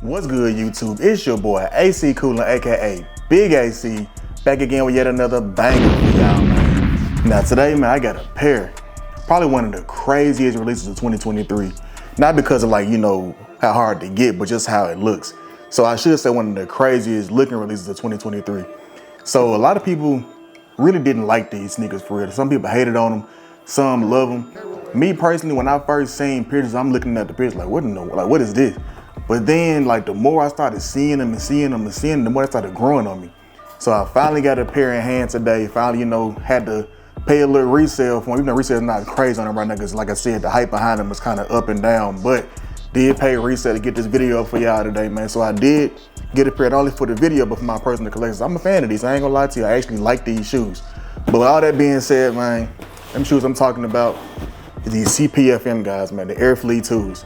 What's good, YouTube? It's your boy AC Coolin, aka Big AC, back again with yet another banger for y'all, man. Now today, man, I got a pair, probably one of the craziest releases of 2023. Not because of how hard to get, but just how it looks. So I should say one of the craziest looking releases of 2023. So a lot of people really didn't like these sneakers for real. Some people hated on them, some love them. Me personally, when I first seen pictures, I'm looking at the pictures like, what is this? But then, the more I started seeing them, the more they started growing on me. So I finally got a pair in hand today. Finally, had to pay a little resale for them. Even though resale is not crazy on them right now, because like I said, the hype behind them is kind of up and down. But did pay resale to get this video up for y'all today, man. So I did get a pair, not only for the video, but for my personal collection. I'm a fan of these. I ain't gonna lie to you. I actually like these shoes. But with all that being said, man, them shoes I'm talking about, these CPFM guys, man, the Air Flea 2s.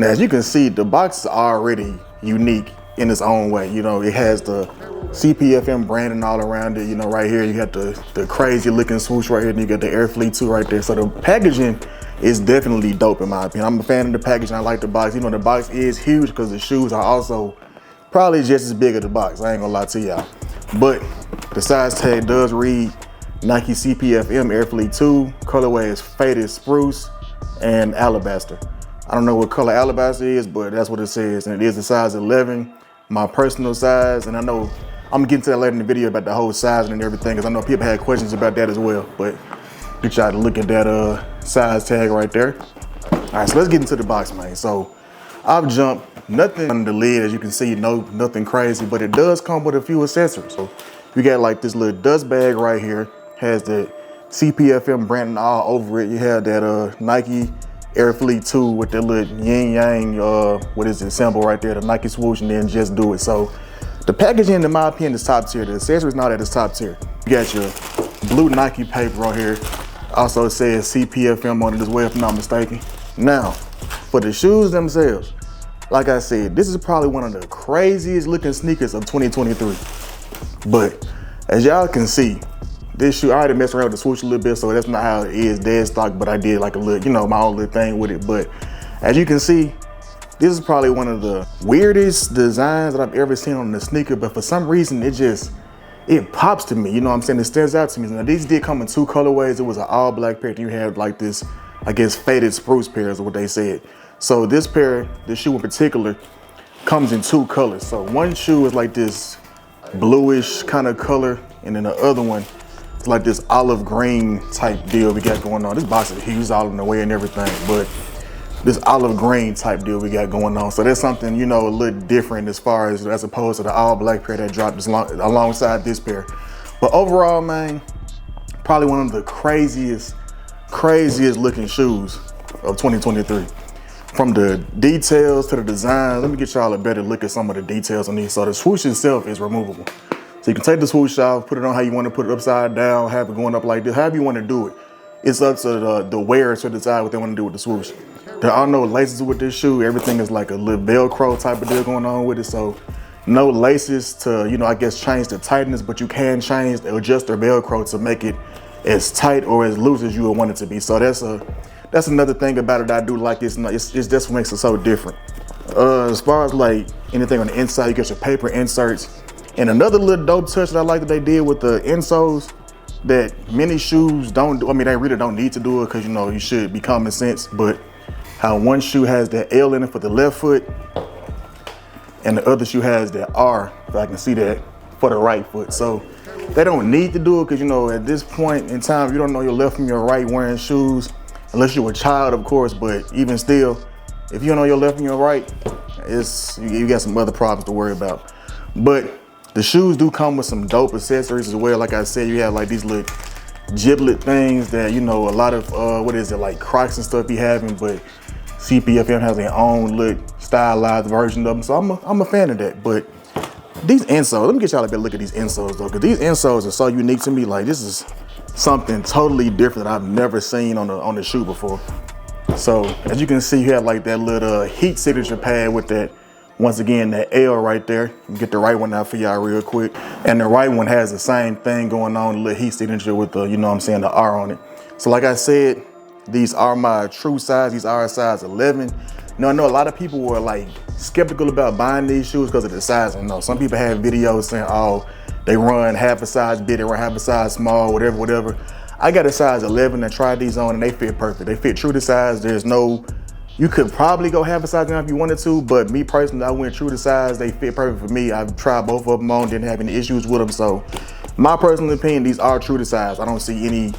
Now, as you can see, the box is already unique in its own way. It has the CPFM branding all around it. Right here, you got the crazy looking swoosh right here, and you got the Air Flea 2 right there. So the packaging is definitely dope in my opinion. I'm a fan of the packaging. I like the box. The box is huge because the shoes are also probably just as big as the box. I ain't gonna lie to y'all. But the size tag does read Nike CPFM Air Flea 2. Colorway is Faded Spruce and Alabaster. I don't know what color Alabaster is, but that's what it says. And it is a size 11, my personal size. And I know I'm gonna get into that later in the video about the whole sizing and everything, because I know people had questions about that as well. But get y'all to look at that size tag right there. All right, so let's get into the box, man. So I've jumped nothing under the lid, as you can see, nothing crazy, but it does come with a few accessories. So you got this little dust bag right here, has the CPFM branding all over it. You have that Nike Air Flea 2 with that little yin yang, symbol right there, the Nike swoosh, and then just do it. So the packaging, in my opinion, is top tier. The accessories, now that is top tier. You got your blue Nike paper right here. Also it says CPFM on it as well, if I'm not mistaken. Now, for the shoes themselves, like I said, this is probably one of the craziest looking sneakers of 2023. But as y'all can see, this shoe, I already messed around with the swoosh a little bit, so that's not how it is dead stock, but I did like a little, my own little thing with it. But as you can see, this is probably one of the weirdest designs that I've ever seen on the sneaker, but for some reason, it pops to me, It stands out to me. Now, these did come in two colorways. It was an all black pair, and you had this, I guess, faded spruce pair is what they said. So this shoe in particular, comes in two colors. So one shoe is like this bluish kind of color, and then the other one, it's like this olive green type deal we got going on. This box is huge, all in the way and everything, but this olive green type deal we got going on. So that's something, a little different as opposed to the all black pair that dropped alongside this pair. But overall, man, probably one of the craziest looking shoes of 2023. From the details to the design, let me get y'all a better look at some of the details on these. So the swoosh itself is removable. So you can take the swoosh off, put it on how you want to put it, upside down, have it going up like this, however you want to do it. It's up to the wearer to decide what they want to do with the swoosh. There are no laces with this shoe. Everything is like a little Velcro type of deal going on with it. So no laces to, I guess, change the tightness, but you can adjust the Velcro to make it as tight or as loose as you would want it to be. So that's another thing about it that I do like. It's just what makes it so different. As far as anything on the inside, you get your paper inserts. And another little dope touch that I like that they did with the insoles that many shoes don't do. I mean, they really don't need to do it, because you should be common sense. But how one shoe has that L in it for the left foot, and the other shoe has that R, if I can see that, for the right foot. So they don't need to do it, because at this point in time, you don't know your left from your right wearing shoes, unless you're a child, of course. But even still, if you don't know your left from your right, you got some other problems to worry about. But the shoes do come with some dope accessories as well. Like I said, you have these little giblet things that, a lot of, like Crocs and stuff be having, but CPFM has their own little stylized version of them. So I'm a fan of that. But these insoles, let me get y'all a better look at these insoles though, because these insoles are so unique to me. This is something totally different that I've never seen on the shoe before. So as you can see, you have that little heat signature pad with that, once again, that L right there. Get the right one out for y'all real quick. And the right one has the same thing going on, a little heat signature with the, the R on it. So like I said, these are my true size. These are a size 11. Now I know a lot of people were like skeptical about buying these shoes because of the size. I know some people have videos saying, oh, they run half a size big, they run half a size small, whatever. I got a size 11 and tried these on and they fit perfect. They fit true to size. There's no, you could probably go half a size down if you wanted to, but me personally, I went true to size. They fit perfect for me. I've tried both of them on, didn't have any issues with them. So my personal opinion, these are true to size. I don't see any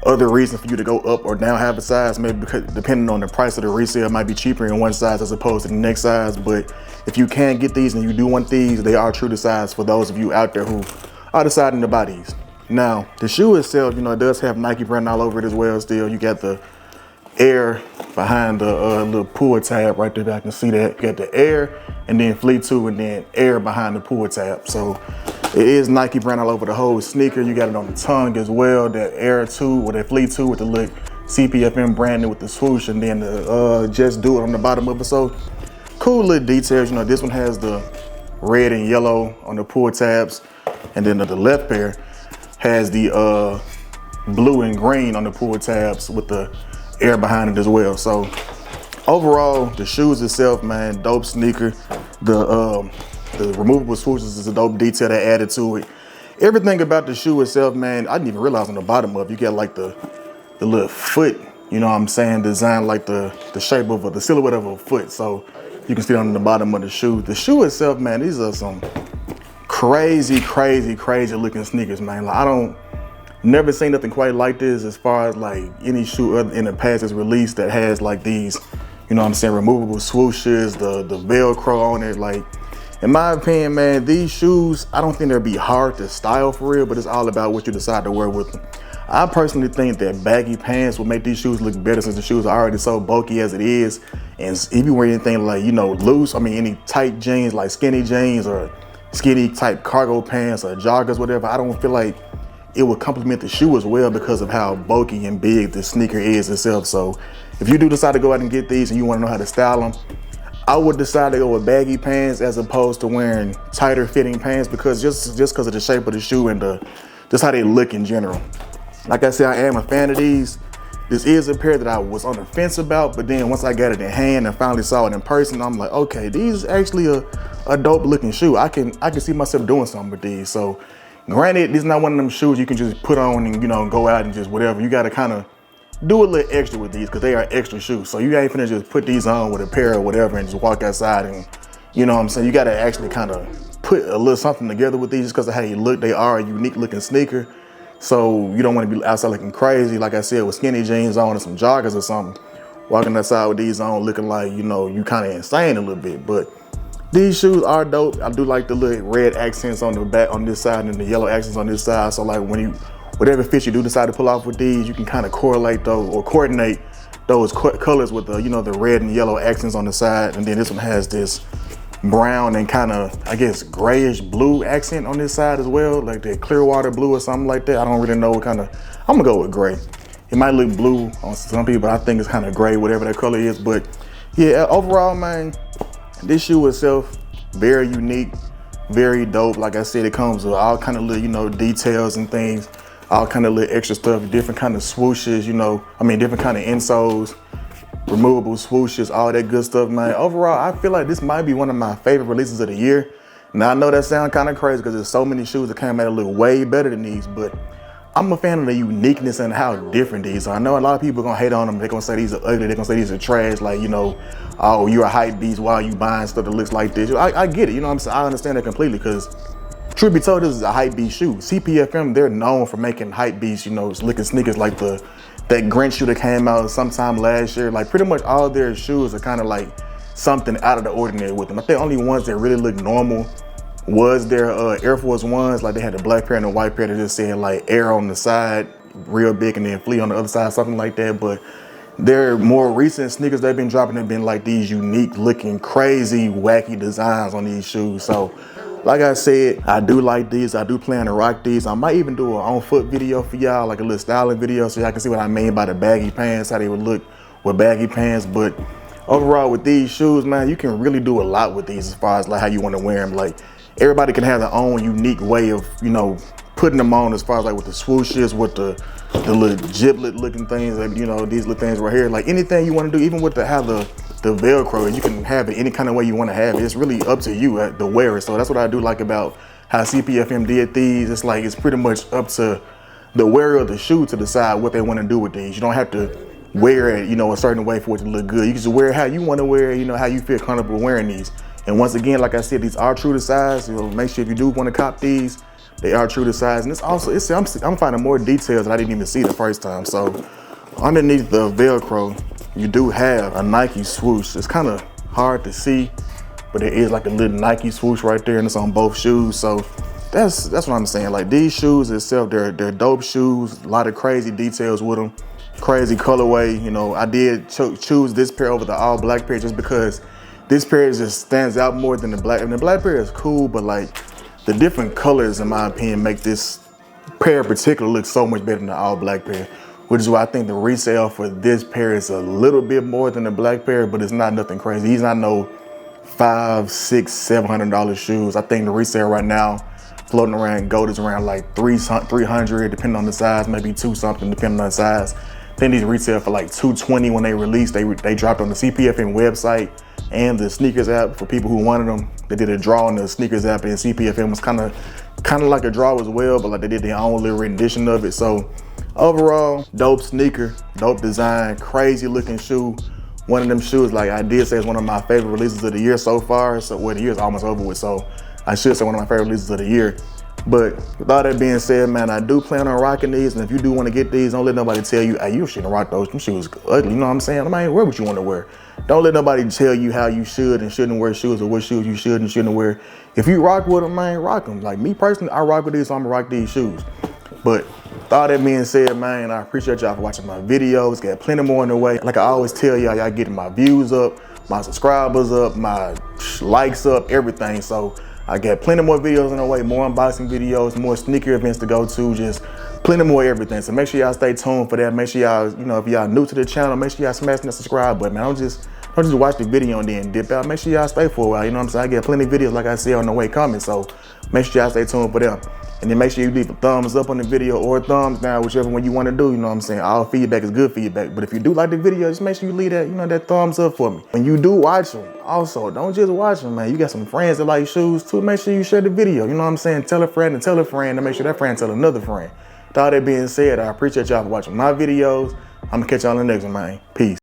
other reason for you to go up or down half a size, maybe because depending on the price of the resale, it might be cheaper in one size as opposed to the next size. But if you can get these and you do want these, they are true to size for those of you out there who are deciding to buy these. Now, the shoe itself, you know, it does have Nike brand all over it as well still. You got the Air behind the little pull tab right there. I can see that. You got the Air and then Flea 2 and then Air behind the pull tab. So it is Nike brand all over the whole sneaker. You got it on the tongue as well. That Air 2 or that Flea 2 with the little CPFM branding with the swoosh, and then the Just Do It on the bottom of it. So cool little details. You know, this one has the red and yellow on the pull tabs, and then the left pair has the blue and green on the pull tabs with the Air behind it as well. So overall, the shoes itself, man, dope sneaker. The removable swooshes is a dope detail that added to it. Everything about the shoe itself, man, I didn't even realize on the bottom of it, you got like the little foot, you know what I'm saying, designed like the shape of the silhouette of a foot. So you can see it on the bottom of the shoe. The shoe itself, man, these are some crazy looking sneakers, man. Like, I don't never seen nothing quite like this as far as like any shoe in the past that's released that has like these, you know what I'm saying, removable swooshes, the Velcro on it. Like, in my opinion, man, these shoes, I don't think they'll be hard to style for real, but it's all about what you decide to wear with them. I personally think that baggy pants will make these shoes look better since the shoes are already so bulky as it is. And if you wear anything like, you know, loose, I mean, any tight jeans like skinny jeans or skinny type cargo pants or joggers, whatever, I don't feel like it would complement the shoe as well because of how bulky and big the sneaker is itself. So if you do decide to go out and get these and you want to know how to style them, I would decide to go with baggy pants as opposed to wearing tighter fitting pants, because just because of the shape of the shoe and just how they look in general. Like I said, I am a fan of these. This is a pair that I was on the fence about, but then once I got it in hand and finally saw it in person, I'm like, okay, these is actually a dope looking shoe. I can see myself doing something with these. So granted, this is not one of them shoes you can just put on and, you know, go out and just whatever. You got to kind of do a little extra with these because they are extra shoes. So you ain't finna just put these on with a pair or whatever and just walk outside and, you know what I'm saying? You got to actually kind of put a little something together with these just because of how you look. They are a unique looking sneaker. So you don't want to be outside looking crazy, like I said, with skinny jeans on and some joggers or something. Walking outside with these on looking like, you know, you kind of insane a little bit. But these shoes are dope. I do like the little red accents on the back on this side and the yellow accents on this side. So like when you, whatever fit you do decide to pull off with these, you can kind of correlate those or coordinate those colors with the, you know, the red and yellow accents on the side. And then this one has this brown and kind of, I guess, grayish blue accent on this side as well, like the Clearwater blue or something like that. I don't really know what kind of, I'm gonna go with gray. It might look blue on some people, but I think it's kind of gray, whatever that color is. But yeah, overall, man, this shoe itself, very unique, very dope. Like I said, it comes with all kind of little, you know, details and things, all kind of little extra stuff, different kind of swooshes, you know, I mean, different kind of insoles, removable swooshes, all that good stuff, man. Overall, I feel like this might be one of my favorite releases of the year. Now, I know that sounds kind of crazy because there's so many shoes that came out that look way better than these, but I'm a fan of the uniqueness and how different these are. I know a lot of people are gonna hate on them. They're gonna say these are ugly. They're gonna say these are trash. Like, you know, oh, you're a hype beast. Why are you buying stuff that looks like this? I get it. You know what I'm saying? I understand that completely because truth be told, this is a hype beast shoe. CPFM, they're known for making hype beasts, you know, looking sneakers like that Grinch shoe that came out sometime last year. Like pretty much all their shoes are kind of like something out of the ordinary with them. I think only ones that really look normal was their Air Force Ones. Like they had the black pair and the white pair that just said like Air on the side, real big, and then Flea on the other side, something like that. But their more recent sneakers they've been dropping have been like these unique looking, crazy, wacky designs on these shoes. So like I said, I do like these. I do plan to rock these. I might even do an on foot video for y'all, like a little styling video, so y'all can see what I mean by the baggy pants, how they would look with baggy pants. But overall with these shoes, man, you can really do a lot with these as far as like how you want to wear them. Like everybody can have their own unique way of, you know, putting them on as far as like with the swooshes, with the little giblet looking things, like, you know, these little things right here. Like anything you want to do, even with how the the Velcro. You can have it any kind of way you want to have it. It's really up to you, the wearer. So that's what I do like about how CPFM did these. It's like it's pretty much up to the wearer of the shoe to decide what they want to do with these. You don't have to wear it, a certain way for it to look good. You can just wear it how you want to wear it, how you feel comfortable wearing these. And once again, like I said, these are true to size. Make sure if you do want to cop these, they are true to size. And it's also, I'm finding more details that I didn't even see the first time. So underneath the Velcro, you do have a Nike swoosh. It's kind of hard to see, but it is like a little Nike swoosh right there, and it's on both shoes. So that's what I'm saying. Like these shoes itself, they're dope shoes. A lot of crazy details with them, crazy colorway. I did choose this pair over the all black pair just because this pair just stands out more than the black. And the black pair is cool, but like the different colors, in my opinion, make this pair in particular look so much better than the all black pair, which is why I think the resale for this pair is a little bit more than the black pair, but it's not nothing crazy. These not no $500, $600, $700 shoes. I think the resale right now floating around gold is around like 300, depending on the size, maybe 2 something depending on the size. I think these retail for like $220 when they released. They dropped on the CPFM website and the sneakers app for people who wanted them. They did a draw on the sneakers app, and CPFM was kind of like a draw as well, but like they did their own little rendition of it. So overall, dope sneaker, dope design, crazy looking shoe. One of them shoes, like I did say, is one of my favorite releases of the year so far. So the year's almost over with, so I should say one of my favorite releases of the year. But with all that being said, man, I do plan on rocking these, and if you do want to get these, don't let nobody tell you, hey, you shouldn't rock those. Them shoes ugly, you know what I'm saying? I mean, wear what you want to wear. Don't let nobody tell you how you should and shouldn't wear shoes, or what shoes you should and shouldn't wear. If you rock with them, man, rock them. Like me personally, I rock with these, so I'm gonna rock these shoes. But with all that being said, man, I appreciate y'all for watching my videos. Got plenty more on the way. Like I always tell y'all getting my views up, my subscribers up, my likes up, everything. So I got plenty more videos on the way, more unboxing videos, more sneaker events to go to, just plenty more everything. So make sure y'all stay tuned for that. Make sure y'all, if y'all new to the channel, make sure y'all smash that subscribe button, man. Don't just watch the video and then dip out. Make sure y'all stay for a while, you know what I'm saying? I get plenty of videos, like I said, on the way coming. So make sure y'all stay tuned for them. And then make sure you leave a thumbs up on the video or a thumbs down, whichever one you want to do, you know what I'm saying? All feedback is good feedback. But if you do like the video, just make sure you leave that, that thumbs up for me. When you do watch them, also, don't just watch them, man. You got some friends that like shoes too. Make sure you share the video, you know what I'm saying? Tell a friend and make sure that friend tell another friend. With all that being said, I appreciate y'all for watching my videos. I'm gonna catch y'all in the next one, man. Peace.